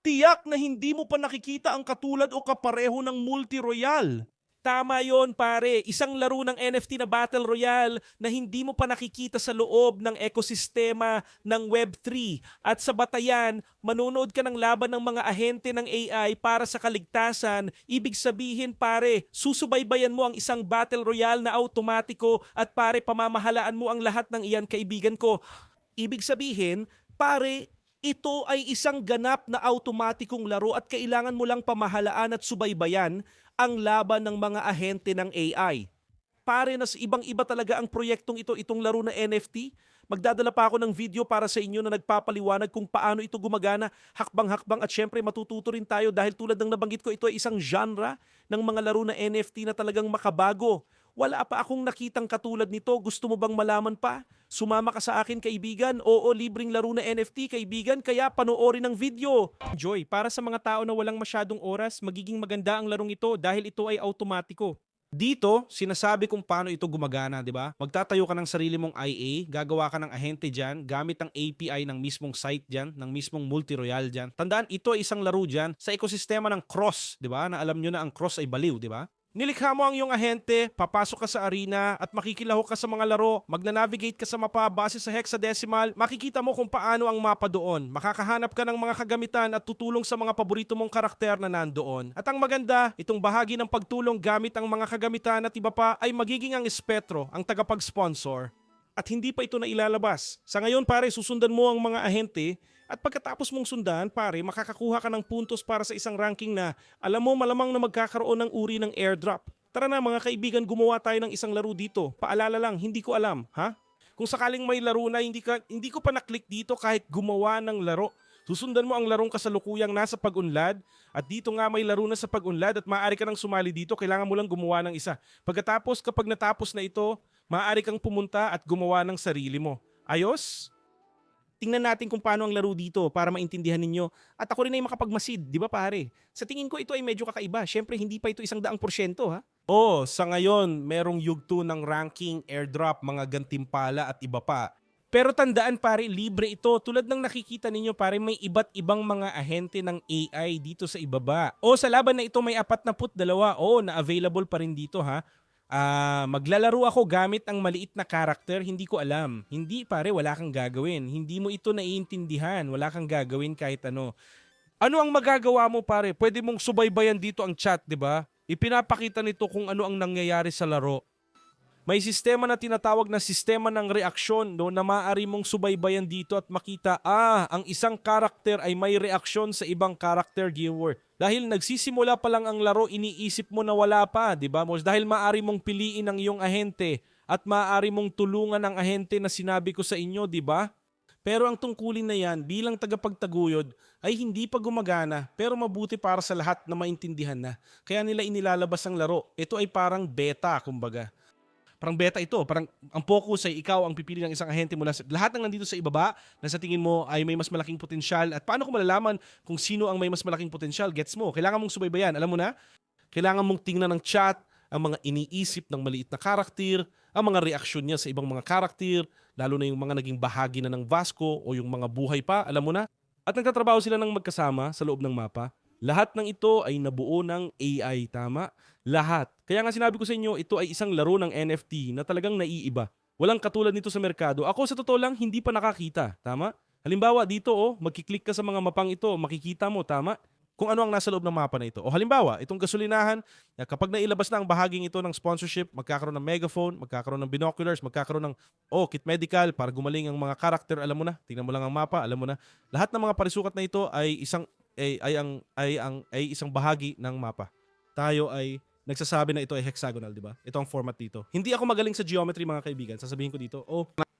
Tiyak na hindi mo pa nakikita ang katulad o kapareho ng multi-royale. Tama yon pare, isang laro ng NFT na Battle Royale na hindi mo pa nakikita sa loob ng ekosistema ng Web3. At sa batayan, manonood ka ng laban ng mga ahente ng AI para sa kaligtasan. Ibig sabihin pare, susubaybayan mo ang isang Battle Royale na automatiko at pare pamamahalaan mo ang lahat ng iyan kaibigan ko. Ibig sabihin, pare, ito ay isang ganap na automatikong laro at kailangan mo lang pamahalaan at subaybayan ang laban ng mga ahente ng AI. Pare, nas ibang-iba talaga ang proyektong ito, itong laro na NFT. Magdadala pa ako ng video para sa inyo na nagpapaliwanag kung paano ito gumagana, hakbang-hakbang at syempre matututo rin tayo dahil tulad ng nabanggit ko, ito ay isang genre ng mga laro na NFT na talagang makabago. Wala pa akong nakitang katulad nito. Gusto mo bang malaman pa? Sumama ka sa akin kaibigan. Oo, libreng laro na NFT kaibigan, kaya panoorin ang video. Enjoy, para sa mga tao na walang masyadong oras, magiging maganda ang larong ito dahil ito ay automatiko. Dito, sinasabi kung paano ito gumagana, di ba? Magtatayo ka ng sarili mong IA, gagawa ka ng ahente dyan, gamit ang API ng mismong site dyan, ng mismong multi-royale dyan. Tandaan, ito ay isang laro dyan sa ekosistema ng cross, di ba? Na alam nyo na ang cross ay baliw, di ba? Nilikha mo ang iyong ahente, papasok ka sa arena at makikilahok ka sa mga laro, magna-navigate ka sa mapa base sa hexadecimal, makikita mo kung paano ang mapa doon. Makakahanap ka ng mga kagamitan at tutulong sa mga paborito mong karakter na nandoon. At ang maganda, itong bahagi ng pagtulong gamit ang mga kagamitan at iba pa ay magiging ang Spectro, ang tagapag-sponsor. At hindi pa ito na ilalabas. Sa ngayon pare, susundan mo ang mga ahente at pagkatapos mong sundan, pare, makakakuha ka ng puntos para sa isang ranking na alam mo malamang na magkakaroon ng uri ng airdrop. Tara na mga kaibigan, gumawa tayo ng isang laro dito. Paalala lang, hindi ko alam, ha? Kung sakaling may laro na hindi ko pa na-click dito kahit gumawa ng laro. Susundan mo ang larong kasalukuyang nasa pag-unlad at dito nga may laro na sa pag-unlad at maaari ka nang sumali dito, kailangan mo lang gumawa ng isa. Pagkatapos, kapag natapos na ito, maaari kang pumunta at gumawa ng sarili mo. Ayos? Tingnan natin kung paano ang laro dito para maintindihan ninyo. At ako rin ay makapagmasid, di ba pare? Sa tingin ko ito ay medyo kakaiba. Siyempre hindi pa ito 100%, ha? Oh, sa ngayon, merong yugto ng ranking, airdrop, mga gantimpala at iba pa. Pero tandaan pare, libre ito. Tulad ng nakikita ninyo pare, may iba't ibang mga ahente ng AI dito sa ibaba. O sa laban na ito may 42. Oo, na available pa rin dito ha. Maglalaro ako gamit ang maliit na karakter, hindi ko alam. Hindi pare, wala kang gagawin. Hindi mo ito naiintindihan, wala kang gagawin kahit ano. Ano ang magagawa mo pare? Pwede mong subaybayan dito ang chat, di ba? Ipinapakita nito kung ano ang nangyayari sa laro. May sistema na tinatawag na sistema ng reaksyon no, na maaari mong subaybayan dito at makita, ang isang karakter ay may reaksyon sa ibang karakter viewer. Dahil nagsisimula pa lang ang laro, iniisip mo na wala pa, di ba? Dahil maaari mong piliin ang iyong ahente at maaari mong tulungan ang ahente na sinabi ko sa inyo, di ba? Pero ang tungkulin na yan bilang tagapagtaguyod ay hindi pa gumagana pero mabuti para sa lahat na maintindihan na. Kaya nila inilalabas ang laro. Ito ay parang beta, kumbaga. Parang beta ito. Parang ang focus ay ikaw ang pipili ng isang ahente mula sa lahat ng nandito sa ibaba na sa tingin mo ay may mas malaking potensyal. At paano ko malalaman kung sino ang may mas malaking potensyal? Gets mo? Kailangan mong subaybayan. Alam mo na? Kailangan mong tingnan ng chat, ang mga iniisip ng maliit na karakter, ang mga reaksyon niya sa ibang mga karakter, lalo na yung mga naging bahagi na ng Vasco o yung mga buhay pa. Alam mo na? At nagtatrabaho sila ng magkasama sa loob ng mapa. Lahat ng ito ay nabuo ng AI, tama? Lahat. Kaya nga sinabi ko sa inyo, ito ay isang laro ng NFT na talagang naiiba. Walang katulad nito sa merkado. Ako sa totoo lang, hindi pa nakakita, tama? Halimbawa, dito magkiklik ka sa mga mapang ito, makikita mo, tama? Kung ano ang nasa loob ng mapa na ito. O halimbawa, itong gasolinahan, kapag nailabas na ang bahaging ito ng sponsorship, magkakaroon ng megaphone, magkakaroon ng binoculars, magkakaroon ng kit medical para gumaling ang mga karakter, alam mo na, tingnan mo lang ang mapa, alam mo na. Lahat ng mga parisukat na ito ay isang bahagi ng mapa. Tayo ay nagsasabi na ito ay hexagonal, di ba? Ito ang format dito. Hindi ako magaling sa geometry mga kaibigan. Sasabihin ko dito,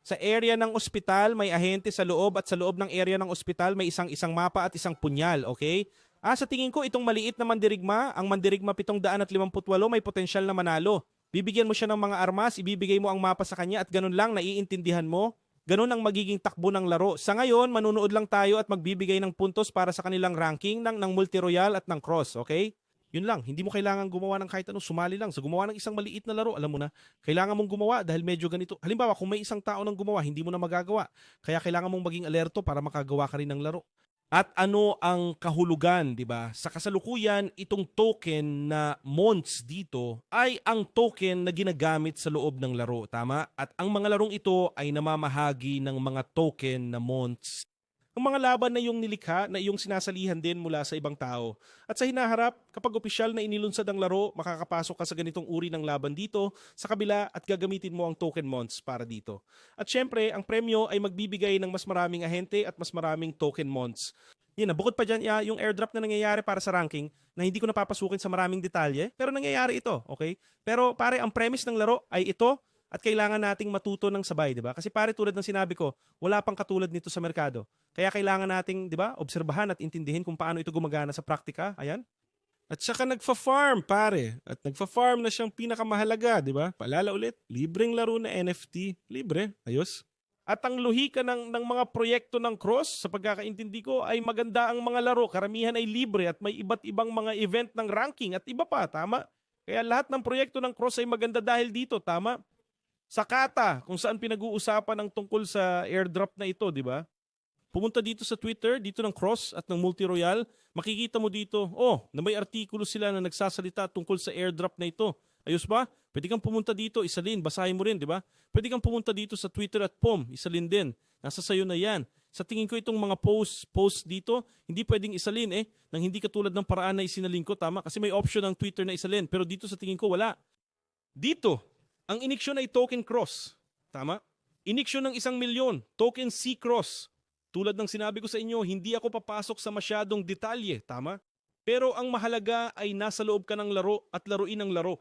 sa area ng ospital may ahente sa loob at sa loob ng area ng ospital may isang mapa at isang punyal, okay? Sa tingin ko itong maliit na mandirigma, ang mandirigma 758 may potensyal na manalo. Bibigyan mo siya ng mga armas, ibibigay mo ang mapa sa kanya at ganun lang naiintindihan mo. Ganun ang magiging takbo ng laro. Sa ngayon, manunood lang tayo at magbibigay ng puntos para sa kanilang ranking ng multi-royale at ng cross, okay? Yun lang, hindi mo kailangan gumawa ng kahit anong, sumali lang. So gumawa ng isang maliit na laro, alam mo na, kailangan mong gumawa dahil medyo ganito. Halimbawa, kung may isang tao nang gumawa, hindi mo na magagawa. Kaya kailangan mong maging alerto para makagawa ka rin ng laro. At ano ang kahulugan, 'di ba? Sa kasalukuyan, itong token na Mons dito ay ang token na ginagamit sa loob ng laro, tama? At ang mga larong ito ay namamahagi ng mga token na Mons. Ang mga laban na yung nilikha, na yung sinasalihan din mula sa ibang tao. At sa hinaharap, kapag opisyal na inilunsad ang laro, makakapasok ka sa ganitong uri ng laban dito, sa kabila at gagamitin mo ang token Mons para dito. At syempre, ang premyo ay magbibigay ng mas maraming ahente at mas maraming token Mons. Yun na, bukod pa dyan, yung airdrop na nangyayari para sa ranking, na hindi ko napapasukin sa maraming detalye, pero nangyayari ito, okay? Pero pare, ang premise ng laro ay ito, at kailangan nating matuto ng sabay, di ba? Kasi pare, tulad ng sinabi ko, wala pang katulad nito sa merkado. Kaya kailangan nating, di ba, obserbahan at intindihin kung paano ito gumagana sa praktika. Ayan. At saka nagfa-farm, pare. At nagfa-farm na siyang pinakamahalaga, di ba? Paalala ulit, libreng laro na NFT. Libre. Ayos. At ang lohika ng mga proyekto ng Cross, sa pagkakaintindi ko, ay maganda ang mga laro. Karamihan ay libre at may iba't ibang mga event ng ranking at iba pa, tama? Kaya lahat ng proyekto ng Cross ay maganda dahil dito, tama? Sa Kata, kung saan pinag-uusapan ang tungkol sa airdrop na ito, di ba? Pumunta dito sa Twitter, dito ng Cross at ng Multi Royal, makikita mo dito, na may artikulo sila na nagsasalita tungkol sa airdrop na ito. Ayos ba? Pwede kang pumunta dito, isalin, basahin mo rin, di ba? Pwede kang pumunta dito sa Twitter at POM, isalin din. Nasa sayo na yan. Sa tingin ko itong mga post dito, hindi pwedeng isalin nang hindi katulad ng paraan na isinalin ko, tama? Kasi may option ng Twitter na isalin, pero dito sa tingin ko wala. Dito, ang iniksyon ay token cross. Tama? Iniksyon ng 1 milyon. Token C-cross. Tulad ng sinabi ko sa inyo, hindi ako papasok sa masyadong detalye. Tama? Pero ang mahalaga ay nasa loob ka ng laro at laruin ang laro.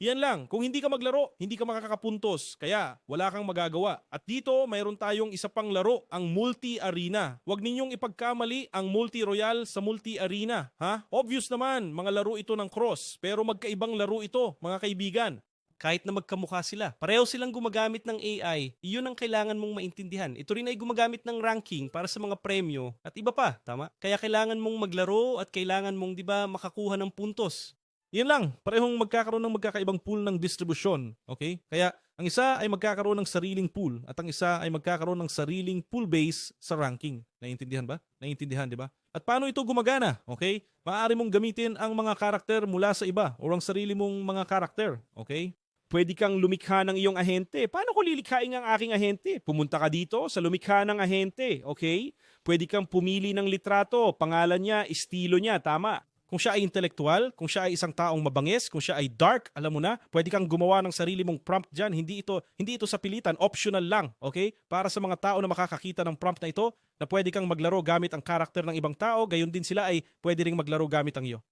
Yan lang. Kung hindi ka maglaro, hindi ka makakapuntos. Kaya wala kang magagawa. At dito, mayroon tayong isa pang laro, ang multi-arena. Huwag ninyong ipagkamali ang multi-royal sa multi-arena. Ha? Obvious naman, mga laro ito ng cross. Pero magkaibang laro ito, mga kaibigan. Kahit na magkamukha sila. Pareho silang gumagamit ng AI, iyon ang kailangan mong maintindihan. Ito rin ay gumagamit ng ranking para sa mga premyo at iba pa, tama? Kaya kailangan mong maglaro at kailangan mong, di ba, makakuha ng puntos. Yan lang, parehong magkakaroon ng magkakaibang pool ng distribusyon, okay? Kaya ang isa ay magkakaroon ng sariling pool at ang isa ay magkakaroon ng sariling pool base sa ranking. Naiintindihan ba? Naiintindihan, di ba? At paano ito gumagana, okay? Maaari mong gamitin ang mga karakter mula sa iba o ang sarili mong mga karakter, okay? Pwede kang lumikha ng iyong ahente. Paano ko lilikhain ang aking ahente? Pumunta ka dito sa lumikha ng ahente, okay? Pwede kang pumili ng litrato, pangalan niya, estilo niya, tama? Kung siya ay intelektual, kung siya ay isang taong mabangis, kung siya ay dark, alam mo na, pwede kang gumawa ng sarili mong prompt dyan. Hindi ito sa pilitan, optional lang, okay? Para sa mga tao na makakakita ng prompt na ito, na pwede kang maglaro gamit ang karakter ng ibang tao, gayon din sila ay pwede ring maglaro gamit ang iyo.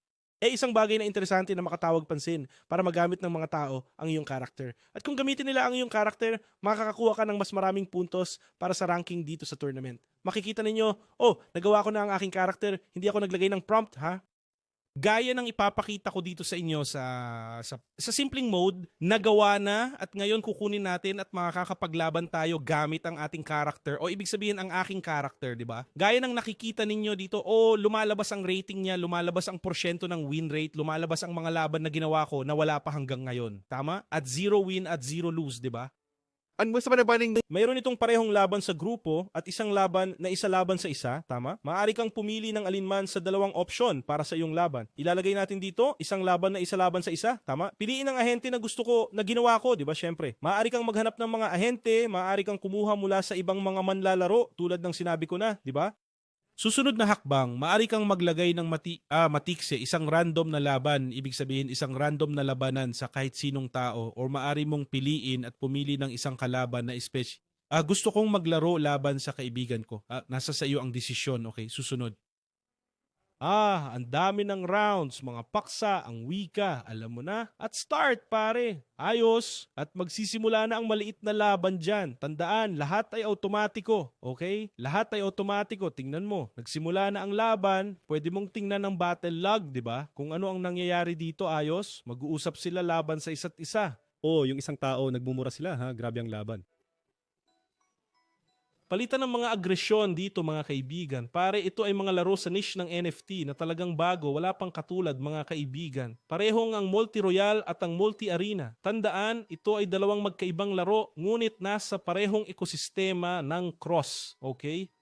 Isang bagay na interesante na makatawag pansin para magamit ng mga tao ang iyong character. At kung gamitin nila ang iyong character, makakakuha ka ng mas maraming puntos para sa ranking dito sa tournament. Makikita ninyo, nagawa ko na ang aking character, hindi ako naglagay ng prompt, ha? Gaya ng ipapakita ko dito sa inyo sa simpleng mode, nagawa na at ngayon kukunin natin at makakapaglaban tayo gamit ang ating character o ibig sabihin ang aking character, di ba? Gaya ng nakikita ninyo dito, lumalabas ang rating niya, lumalabas ang porsyento ng win rate, lumalabas ang mga laban na ginawa ko na wala pa hanggang ngayon. Tama? At 0 win at 0 lose, di ba? Ano sa panabaning Mayroon itong parehong laban sa grupo at isang laban na isa laban sa isa, tama? Maaari kang pumili ng alinman sa dalawang opsyon para sa iyong laban. Ilalagay natin dito, isang laban na isa laban sa isa, tama? Piliin ang ahente na gusto ko, na ginawa ko, di ba? Syempre. Maaari kang maghanap ng mga ahente, maaari kang kumuha mula sa ibang mga manlalaro tulad ng sinabi ko na, di ba? Susunod na hakbang, maaari kang maglagay ng matikse, isang random na laban, ibig sabihin isang random na labanan sa kahit sinong tao or maaari mong piliin at pumili ng isang kalaban na gusto kong maglaro laban sa kaibigan ko. Nasa sa iyo ang desisyon, okay? Susunod. Ang dami ng rounds, mga paksa, ang wika, alam mo na. At start, pare. Ayos. At magsisimula na ang maliit na laban dyan. Tandaan, lahat ay automatiko. Okay? Lahat ay automatiko. Tingnan mo. Nagsimula na ang laban. Pwede mong tingnan ang battle log, di ba? Kung ano ang nangyayari dito, ayos. Mag-uusap sila laban sa isa't isa. yung isang tao nagmumura sila, ha? Grabe ang laban. Palitan ng mga agresyon dito, mga kaibigan. Pare, ito ay mga laro sa niche ng NFT na talagang bago, wala pang katulad, mga kaibigan. Parehong ang multi-royal at ang multi-arena. Tandaan, ito ay dalawang magkaibang laro, ngunit nasa parehong ekosistema ng cross. Okay?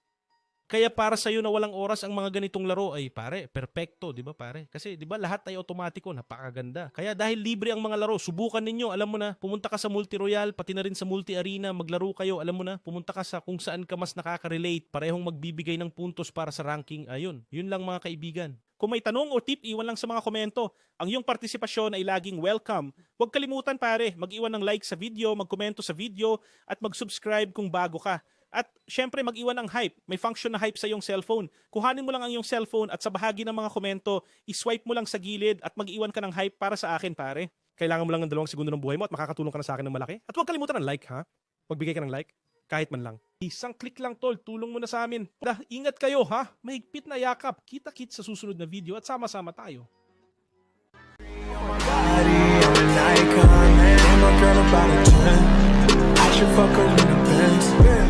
Kaya para sa'yo na walang oras ang mga ganitong laro ay pare, perfecto, di ba pare? Kasi di ba lahat ay automatiko, napakaganda. Kaya dahil libre ang mga laro, subukan ninyo, alam mo na, pumunta ka sa multi-royal, pati na rin sa multi-arena, maglaro kayo, alam mo na, pumunta ka sa kung saan ka mas nakaka-relate, parehong magbibigay ng puntos para sa ranking. Ayun, yun lang mga kaibigan. Kung may tanong o tip, iwan lang sa mga komento. Ang iyong partisipasyon ay laging welcome. Huwag kalimutan pare, mag-iwan ng like sa video, mag-komento sa video, at mag-subscribe kung bago ka. At syempre mag-iwan ng hype. May function na hype sa iyong cellphone. Kuhanin mo lang ang iyong cellphone at sa bahagi ng mga komento, iswipe mo lang sa gilid at mag-iwan ka ng hype para sa akin pare. Kailangan mo lang ng 2 segundo ng buhay mo at makakatulong ka na sa akin ng malaki. At huwag kalimutan ng like ha. Magbigay ka ng like. Kahit man lang. Isang click lang tol, tulong mo na sa amin. Ingat kayo ha. Mahigpit na yakap. Kita-kit sa susunod na video at sama-sama tayo. Body, I'm an icon, man. And my girl about a 10. I should fuck her in the Benz.